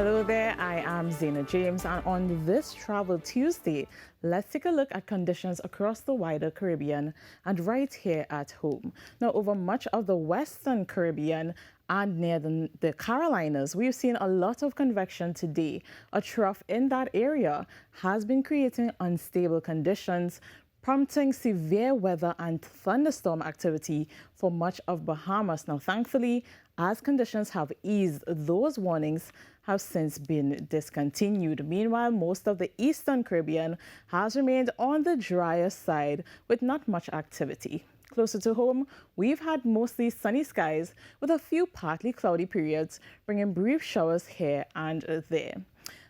Hello there, I am Zanna James, and on this Travel Tuesday, let's take a look at conditions across the wider Caribbean and right here at home. Now, over much of the Western Caribbean and near the Carolinas, we've seen a lot of convection today. A trough in that area has been creating unstable conditions, prompting severe weather and thunderstorm activity for much of Bahamas. Now, thankfully, as conditions have eased, those warnings have since been discontinued. Meanwhile, most of the Eastern Caribbean has remained on the drier side with not much activity. Closer to home, we've had mostly sunny skies with a few partly cloudy periods, bringing brief showers here and there.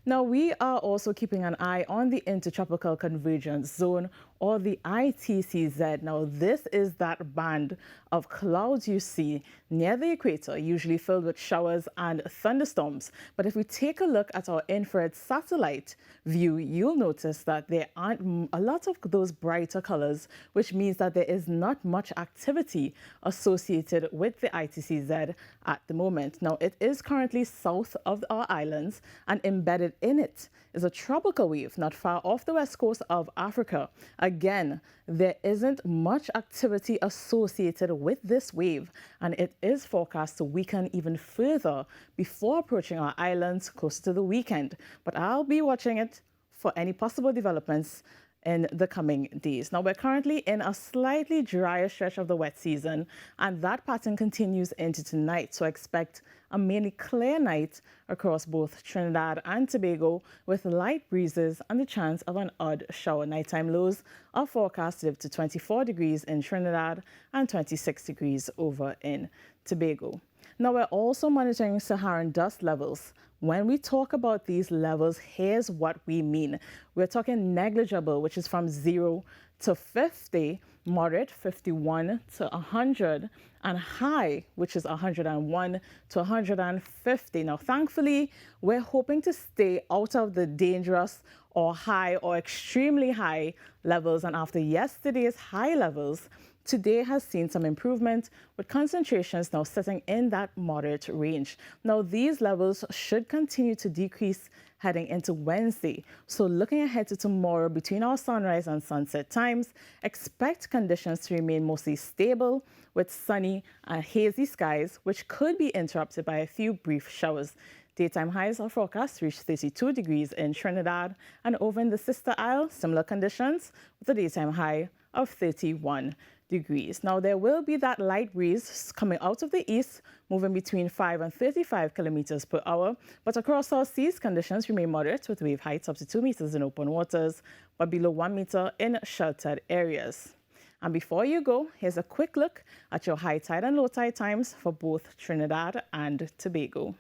Now, we are also keeping an eye on the Intertropical Convergence Zone, or the ITCZ. Now, this is that band of clouds you see near the equator, usually filled with showers and thunderstorms. But if we take a look at our infrared satellite view, you'll notice that there aren't a lot of those brighter colors, which means that there is not much activity associated with the ITCZ at the moment. Now, it is currently south of our islands, and embedded in it is a tropical wave not far off the west coast of Africa. Again, there isn't much activity associated with this wave, and it is forecast to weaken even further before approaching our islands closer to the weekend. But I'll be watching it for any possible developments in the coming days. Now, we're currently in a slightly drier stretch of the wet season, and that pattern continues into tonight. So expect a mainly clear night across both Trinidad and Tobago with light breezes and the chance of an odd shower. Nighttime lows are forecasted to 24 degrees in Trinidad and 26 degrees over in Tobago. Now, we're also monitoring Saharan dust levels. When we talk about these levels, here's what we mean. We're talking negligible, which is from 0 to 50, moderate 51 to 100, and high, which is 101 to 150. Now, thankfully, we're hoping to stay out of the dangerous or high or extremely high levels. And after yesterday's high levels, today has seen some improvement, with concentrations now sitting in that moderate range. Now, these levels should continue to decrease heading into Wednesday. So looking ahead to tomorrow, between our sunrise and sunset times, expect conditions to remain mostly stable with sunny and hazy skies, which could be interrupted by a few brief showers. Daytime highs are forecast to reach 32 degrees in Trinidad, and over in the Sister Isle, similar conditions with a daytime high of 31 degrees. Now, there will be that light breeze coming out of the east, moving between 5 and 35 kilometers per hour. But across our seas, conditions remain moderate with wave heights up to 2 meters in open waters, but below 1 meter in sheltered areas. And before you go, here's a quick look at your high tide and low tide times for both Trinidad and Tobago.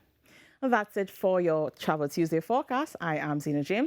That's it for your Travel Tuesday forecast. I am Zanna James.